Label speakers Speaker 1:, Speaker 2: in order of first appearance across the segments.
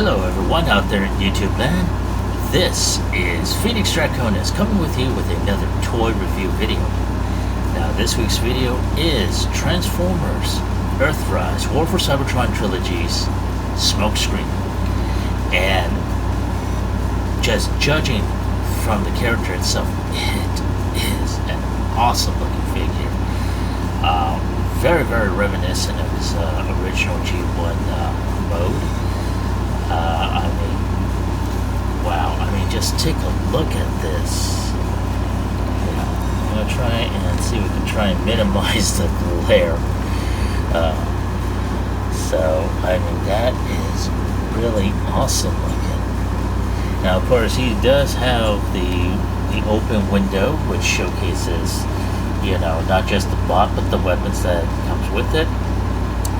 Speaker 1: Hello everyone out there in YouTube land. This is FEDEX DRAGONIMUS coming with you with another toy review video. Now this week's video is Transformers Earthrise War for Cybertron Trilogy's Smokescreen. And just judging from the character itself, it is an awesome looking figure. Very, very reminiscent of his original G1 mode. I mean, wow. I mean, just take a look at this. I'm going to try and see if we can try and minimize the glare. So, I mean, that is really awesome looking. Now, of course, he does have the open window, which showcases, you know, not just the bot, but the weapons that comes with it.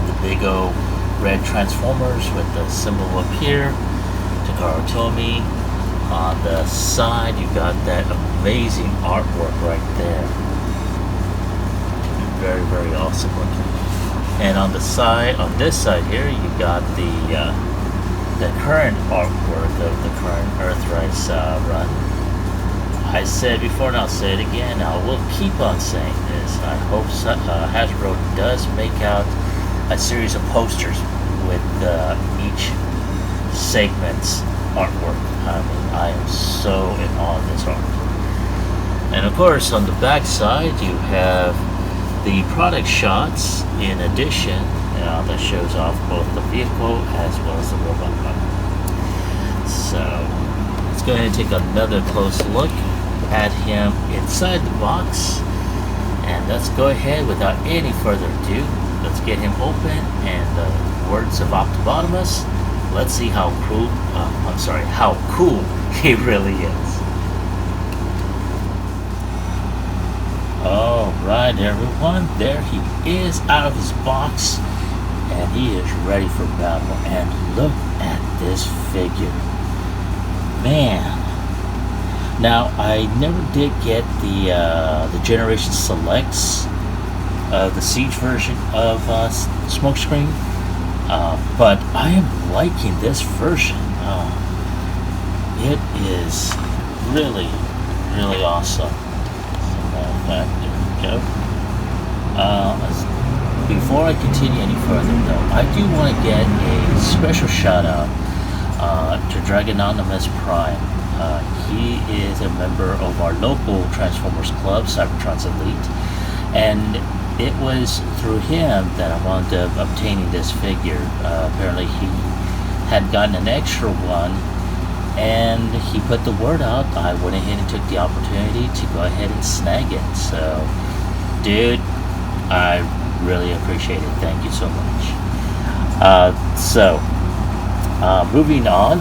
Speaker 1: The big old red Transformers with the symbol up here, Takara Tomy. On the side, you got that amazing artwork right there. Very, very awesome looking. And on the side, on this side here, you got the current artwork of the current Earthrise run. I said before, and I'll say it again. I will keep on saying this. I hope Hasbro does make out a series of posters with each segment's artwork. I mean, I am so in awe of this art. And of course, on the back side, you have the product shots in addition, that shows off both the vehicle as well as the robot button. So, let's go ahead and take another close look at him inside the box. And let's go ahead without any further ado. Let's get him open, and words of Optibotimus, let's see how cool, how cool he really is. Alright everyone, there he is out of his box, and he is ready for battle. And look at this figure. Man. Now, I never did get the Generation Selects, the Siege version of Smokescreen, but I am liking this version. It is really, really awesome. There we go. Before I continue any further, though, I do want to get a special shout out to DRAGONIMUS Prime. He is a member of our local Transformers Club, Cybertronz Elite, and it was through him that I wound up obtaining this figure. Apparently he had gotten an extra one, and he put the word out. I went ahead and took the opportunity to go ahead and snag it. So, dude, I really appreciate it. Thank you so much. Moving on,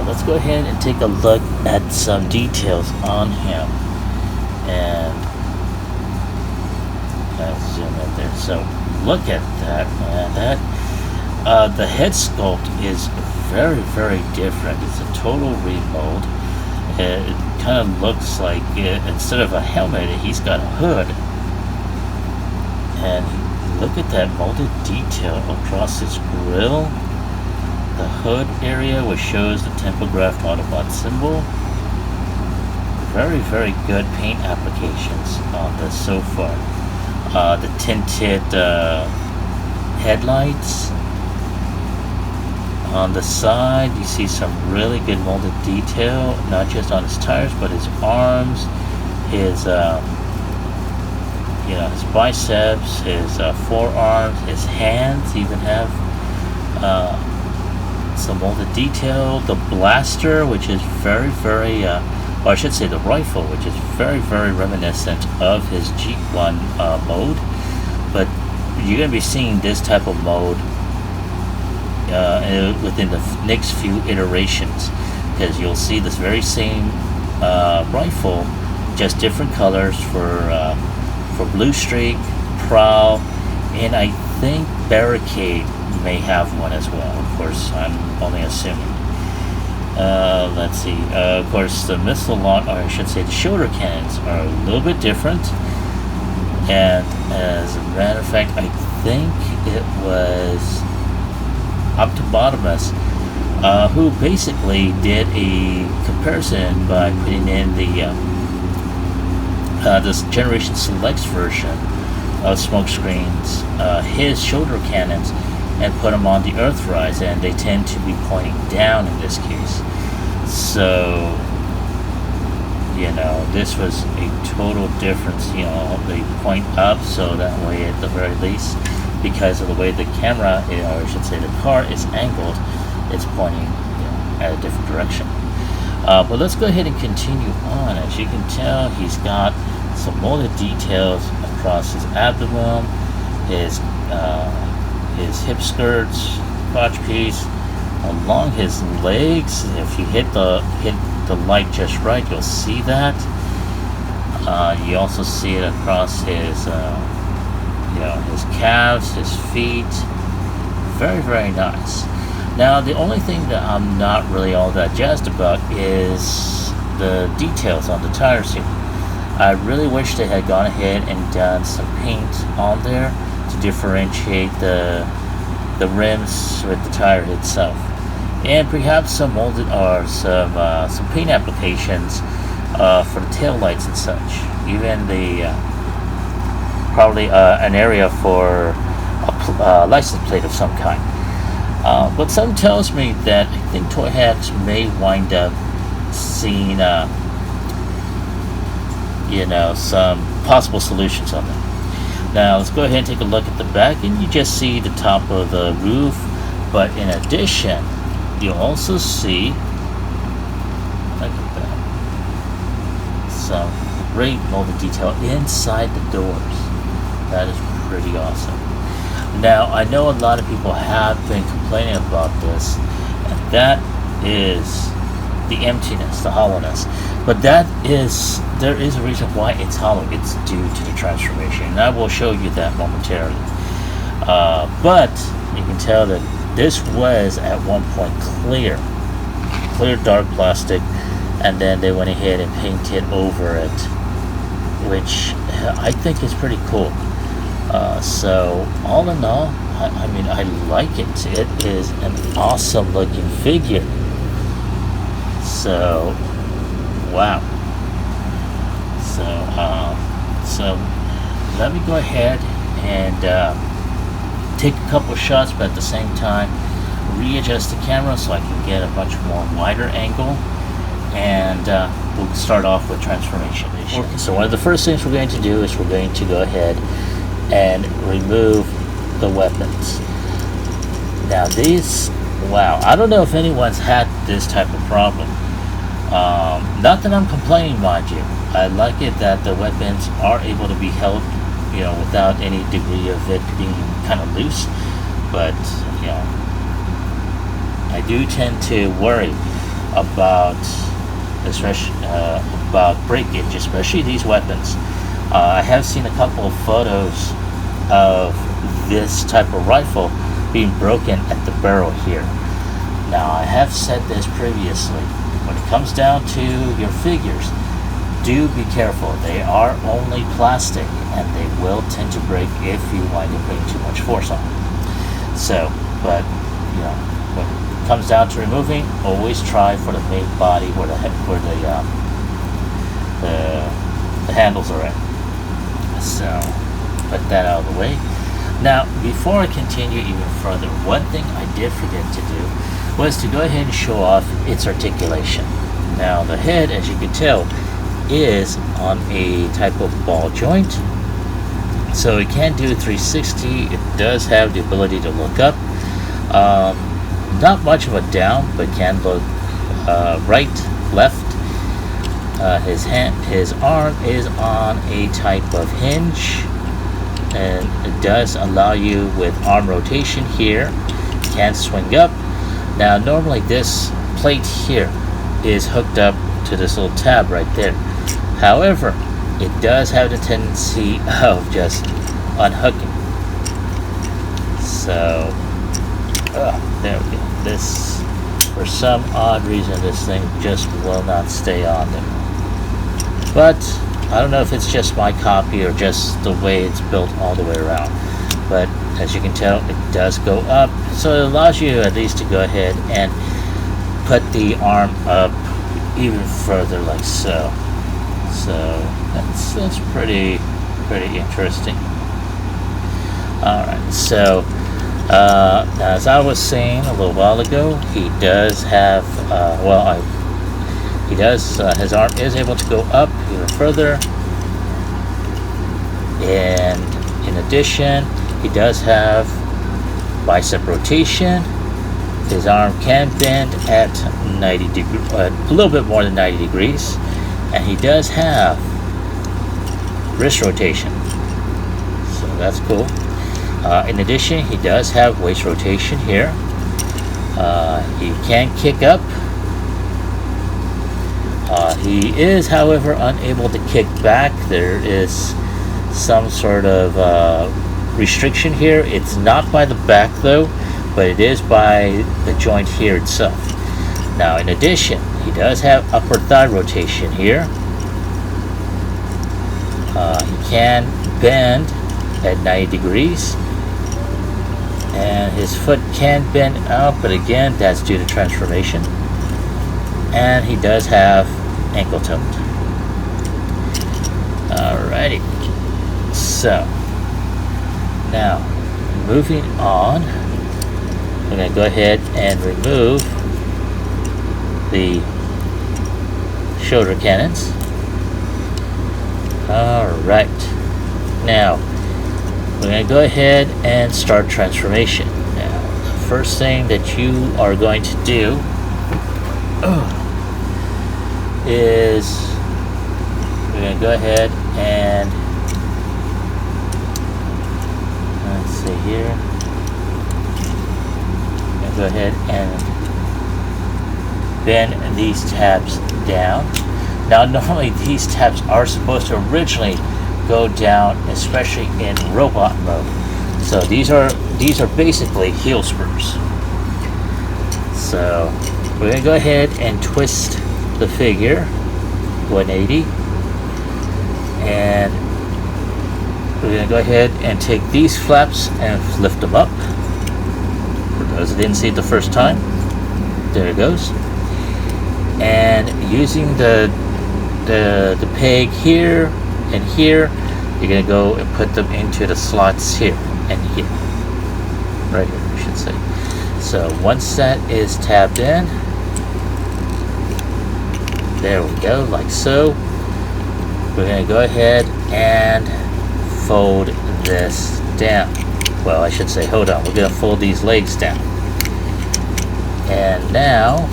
Speaker 1: let's go ahead and take a look at some details on him. And let's zoom in there. So look at that, man. That the head sculpt is very, very different. It's a total remold. It kind of looks like instead of a helmet, he's got a hood. And look at that molded detail across his grill. The hood area, which shows the Tempograph Autobot symbol. Very, very good paint applications on this so far. The tinted headlights. On the side, you see some really good molded detail, not just on his tires, but his arms, his his biceps, his forearms, his hands even have some molded detail. The blaster, which is very, very, or I should say the rifle, which is very, very reminiscent of his G1 mode. But you're going to be seeing this type of mode within the next few iterations, because you'll see this very same rifle, just different colors for Blue Streak, Prowl, and I think Barricade may have one as well. Of course, I'm only assuming. Let's see. Of course, the missile launch, or I should say, the shoulder cannons are a little bit different. And as a matter of fact, I think it was Optibotimus who basically did a comparison by putting in this Generation Selects version of Smokescreen's his shoulder cannons and put them on the Earthrise, and they tend to be pointing down in this case. So, you know, this was a total difference. You know, they point up, so that way at the very least, because of the way the camera, or I should say the car, is angled, it's pointing, you know, at a different direction. But let's go ahead and continue on. As you can tell, he's got some molded details across his abdomen, his hip skirts, crotch piece, along his legs. If you hit the light just right, you'll see that. You also see it across his you know, his calves, his feet. Very, very nice. Now, the only thing that I'm not really all that jazzed about is the details on the tires here. I really wish they had gone ahead and done some paint on there to differentiate the rims with the tire itself, and perhaps some molded or some paint applications for the tail lights and such. Even the probably an area for a license plate of some kind. But something tells me that I think toy hacks may wind up seeing you know, some possible solutions on them. Now let's go ahead and take a look at the back, and you just see the top of the roof, but in addition you'll also see, look at that, some great molded detail inside the doors. That is pretty awesome. Now, I know a lot of people have been complaining about this, and that is the emptiness, the hollowness. But there is a reason why it's hollow. It's due to the transformation, and I will show you that momentarily. But you can tell that this was at one point clear dark plastic, and then they went ahead and painted over it, which I think is pretty cool. So all in all, I mean, I like it. It is an awesome looking figure. So, wow. So let me go ahead and take a couple of shots, but at the same time readjust the camera so I can get a much more wider angle, and we'll start off with transformation. Okay, so one of the first things we're going to do is we're going to go ahead and remove the weapons. Now these, wow, I don't know if anyone's had this type of problem. Not that I'm complaining, mind you. I like it that the weapons are able to be held, you know, without any degree of it being kind of loose. But, you know, I do tend to worry about, especially about breakage, especially these weapons. I have seen a couple of photos of this type of rifle being broken at the barrel here. Now, I have said this previously. When it comes down to your figures, do be careful. They are only plastic, and they will tend to break if you wind up putting too much force on them. So, but, you know, when it comes down to removing, always try for the main body where the handles are at. So, put that out of the way. Now, before I continue even further, one thing I did forget to do was to go ahead and show off its articulation. Now, the head, as you can tell, is on a type of ball joint, so it can do 360. It does have the ability to look up. Not much of a down, but can look right, left. His arm is on a type of hinge, and it does allow you with arm rotation here. It can swing up. Now, normally this plate here is hooked up to this little tab right there. However, it does have the tendency of just unhooking. So, there we go. This, for some odd reason, this thing just will not stay on there. But I don't know if it's just my copy or just the way it's built all the way around. But as you can tell, it does go up, so it allows you at least to go ahead and put the arm up even further, like so. So that's pretty interesting. All right, so as I was saying a little while ago, he does have his arm is able to go up even further, and in addition, he does have bicep rotation. His arm can bend at 90 degrees, a little bit more than 90 degrees, and he does have wrist rotation, so that's cool. In addition, he does have waist rotation here. He can kick up. He is, however, unable to kick back. There is some sort of restriction here. It's not by the back though, but it is by the joint here itself. Now, in addition, he does have upper thigh rotation here. He can bend at 90 degrees, and his foot can bend out, but again, that's due to transformation. And he does have ankle tilt. Alrighty, so now moving on, I'm going to go ahead and remove the shoulder cannons. Alright, now we're going to go ahead and start transformation. Now, the first thing that you are going to do is we're going to go ahead and let's see here. I'm going to go ahead and bend these tabs down. Now, normally these tabs are supposed to originally go down, especially in robot mode. So these are basically heel spurs. So we're going to go ahead and twist the figure 180, and we're going to go ahead and take these flaps and lift them up. For those that didn't see it the first time, there it goes. And using the peg here and here, you're going to go and put them into the slots here and here, right here, I should say. So once that is tabbed in, there we go, like so. We're going to go ahead and fold this down. Well, I should say, hold on, we're going to fold these legs down. And now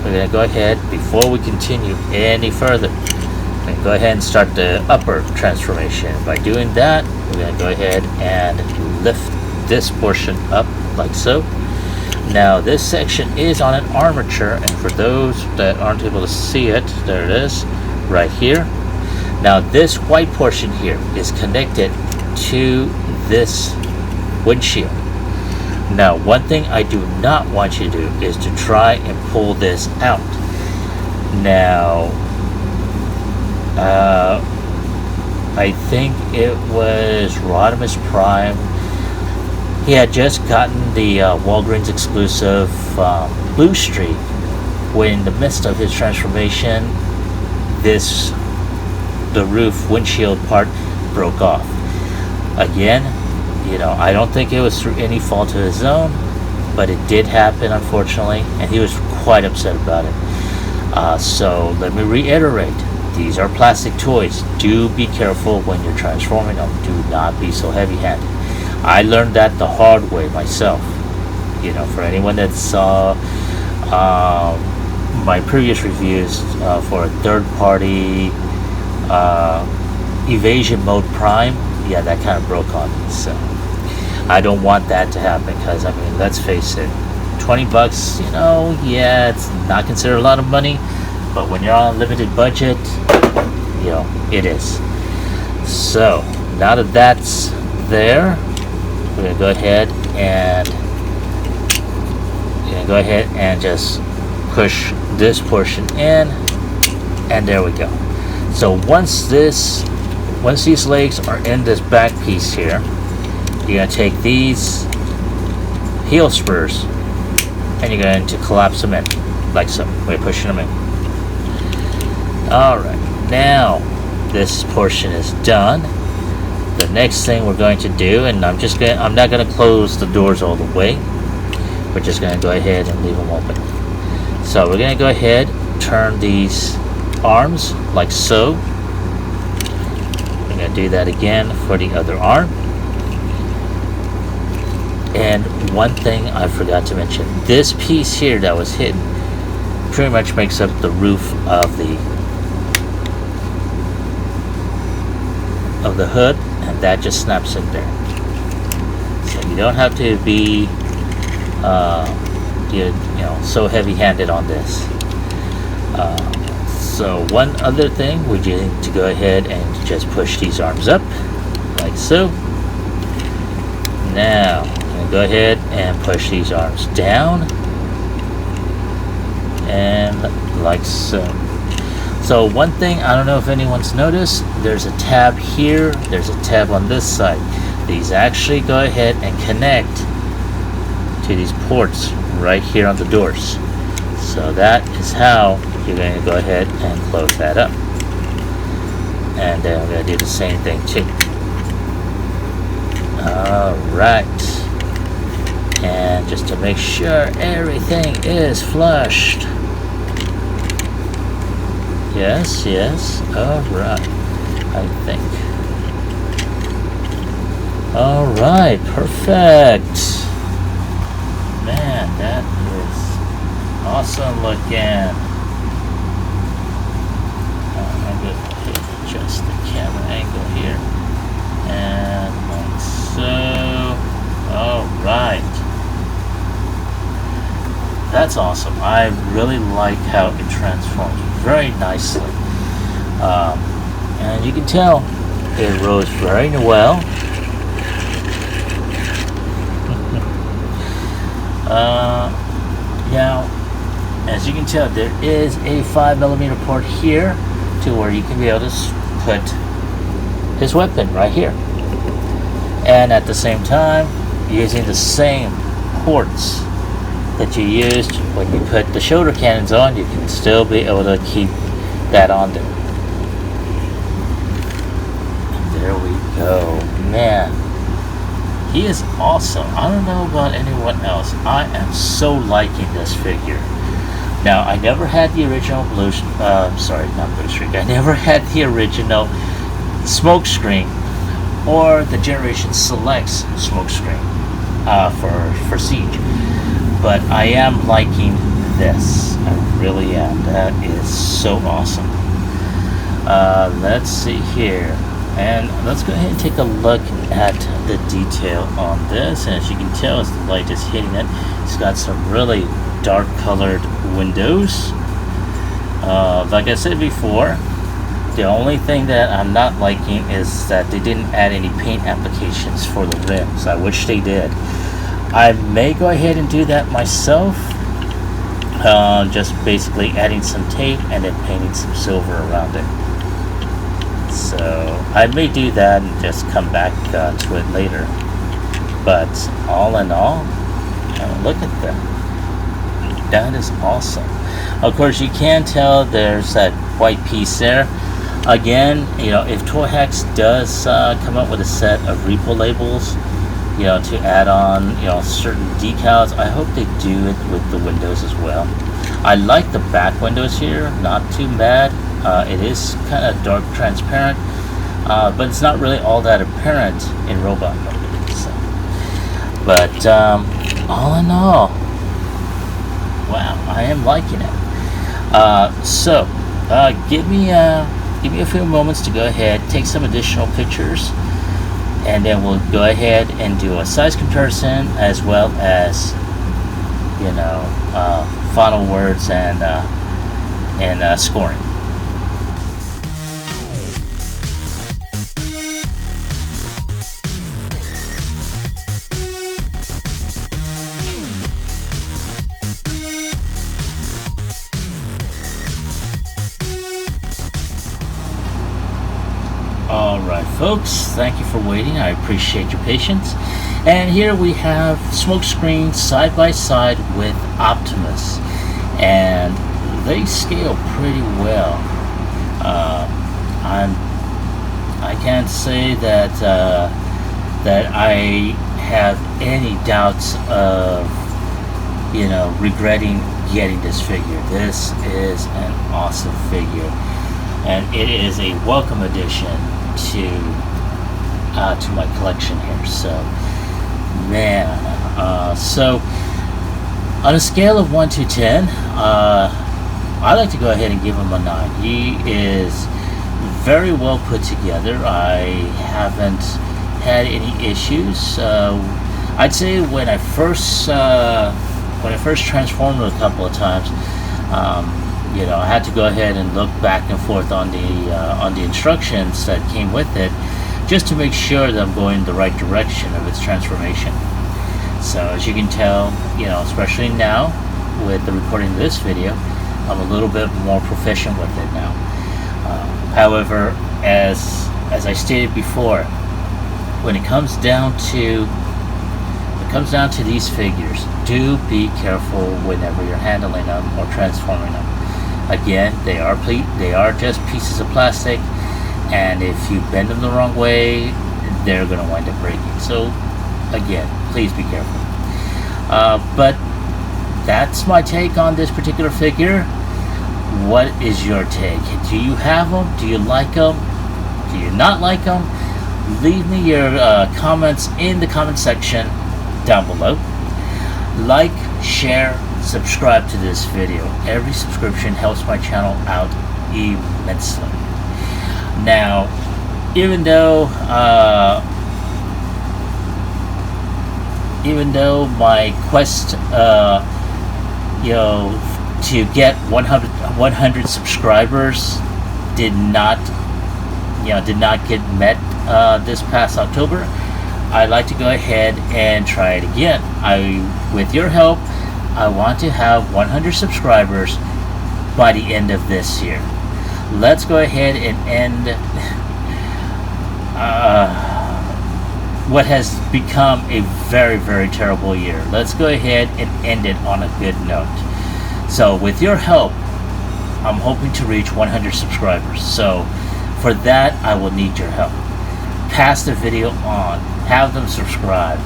Speaker 1: we're going to go ahead, before we continue any further, we're going to go ahead and start the upper transformation. By doing that, we're going to go ahead and lift this portion up like so. Now, this section is on an armature, and for those that aren't able to see it, there it is, right here. Now, this white portion here is connected to this windshield. Now, one thing I do not want you to do is to try and pull this out. Now, I think it was Rodimus Prime. He had just gotten the Walgreens exclusive Blue Streak. When in the midst of his transformation, the roof windshield part broke off. Again, you know, I don't think it was through any fault of his own, but it did happen, unfortunately, and he was quite upset about it. So let me reiterate, these are plastic toys. Do be careful when you're transforming them. Do not be so heavy-handed. I learned that the hard way myself. You know, for anyone that saw my previous reviews for a third-party Evasion Mode Prime, yeah, that kind of broke on me. So I don't want that to happen, because I mean, let's face it, $20, you know, yeah, it's not considered a lot of money, but when you're on a limited budget, you know, it is. So now that that's there, we're gonna go ahead and just push this portion in, and there we go. So once these legs are in this back piece here, you're going to take these heel spurs and you're going to collapse them in. like so. We're pushing them in. Alright, now this portion is done. The next thing we're going to do, and I'm not gonna close the doors all the way. We're just gonna go ahead and leave them open. So we're gonna go ahead, turn these arms like so. We're gonna do that again for the other arm. And one thing I forgot to mention, this piece here that was hidden pretty much makes up the roof of the hood, and that just snaps in there. So you don't have to be so heavy-handed on this. So one other thing, we just need to go ahead and just push these arms up like so. Now I'm gonna go ahead and push these arms down and like so. So one thing, I don't know if anyone's noticed, there's a tab here, there's a tab on this side. These actually go ahead and connect to these ports right here on the doors. So that is how you're going to go ahead and close that up. And then we're going to do the same thing too. Alright. And just to make sure everything is flushed. Yes, yes. Alright. I think. Alright, perfect. Man, that is awesome looking. I'm going to adjust the camera angle here. And like so. Alright. That's awesome. I really like how it transforms very nicely. And you can tell it rose very well. Now, as you can tell, there is a 5mm port here to where you can be able to put his weapon right here. And at the same time, using the same ports that you used when you put the shoulder cannons on, you can still be able to keep that on there. And there we go. Man, he is awesome. I don't know about anyone else. I am so liking this figure. Now, I never had the original I never had the original Smokescreen or the Generation Selects Smokescreen for Siege. But I am liking this. I really am. That is so awesome. Let's see here. And let's go ahead and take a look at the detail on this. And as you can tell, as the light is hitting it, it's got some really dark colored windows. Like I said before, the only thing that I'm not liking is that they didn't add any paint applications for the rims. I wish they did. I may go ahead and do that myself. Just basically adding some tape and then painting some silver around it. So I may do that and just come back to it later. But all in all, look at that. That is awesome. Of course, you can tell there's that white piece there. Again, if Toy Hacks does come up with a set of repo labels, to add on, certain decals, I hope they do it with the windows as well. I like the back windows here, not too bad. It is kind of dark transparent, but it's not really all that apparent in robot mode. So. But all in all, wow, I am liking it. So give me a few moments to go ahead, take some additional pictures, and then we'll go ahead and do a size comparison as well as final words and scoring. Alright folks, thank you for waiting. I appreciate your patience. And here we have Smokescreen side by side with Optimus. and they scale pretty well. I can't say that that I have any doubts of regretting getting this figure. This is an awesome figure, and it is a welcome addition to my collection here. So, man, so on a scale of 1 to 10, I like to go ahead and give him a 9. He is very well put together. I haven't had any issues. I'd say when I first transformed it a couple of times, I had to go ahead and look back and forth on the instructions that came with it, just to make sure that I'm going in the right direction of its transformation. So as you can tell, especially now with the recording of this video, I'm a little bit more proficient with it now. However, as I stated before, when it comes down to these figures, do be careful whenever you're handling them or transforming them. Again, they are just pieces of plastic, and if you bend them the wrong way, they're going to wind up breaking. So again, please be careful. But that's my take on this particular figure. What is your take? Do you have them? Do you like them? Do you not like them? Leave me your comments in the comment section down below. Like, share, subscribe to this video. Every subscription helps my channel out immensely. Now, even though my quest to get 100 subscribers did not get met this past October, I'd like to go ahead and try it again. With your help, I want to have 100 subscribers by the end of this year. Let's go ahead and end what has become a very, very terrible year. Let's go ahead and end it on a good note. So with your help, I'm hoping to reach 100 subscribers. So for that, I will need your help. Pass the video on. Have them subscribe.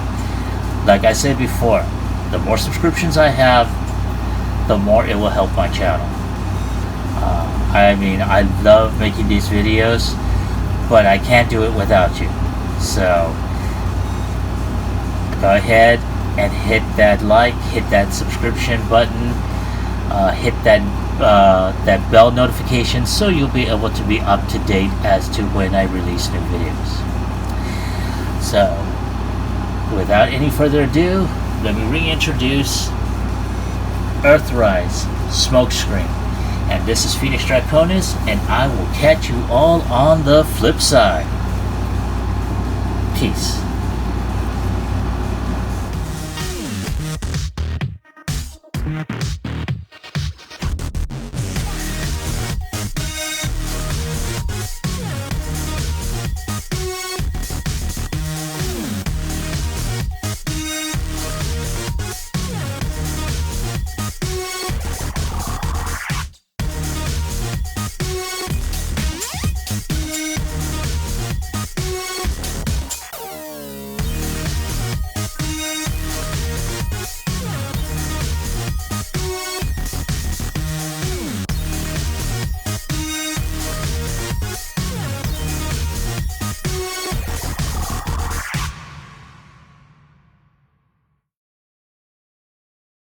Speaker 1: Like I said before, the more subscriptions I have, the more it will help my channel. I love making these videos, but I can't do it without you. So go ahead and hit that like, hit that subscription button, hit that bell notification, so you'll be able to be up to date as to when I release new videos. So without any further ado, let me reintroduce Earthrise Smokescreen. And this is FEDEX Draconis, and I will catch you all on the flip side. Peace.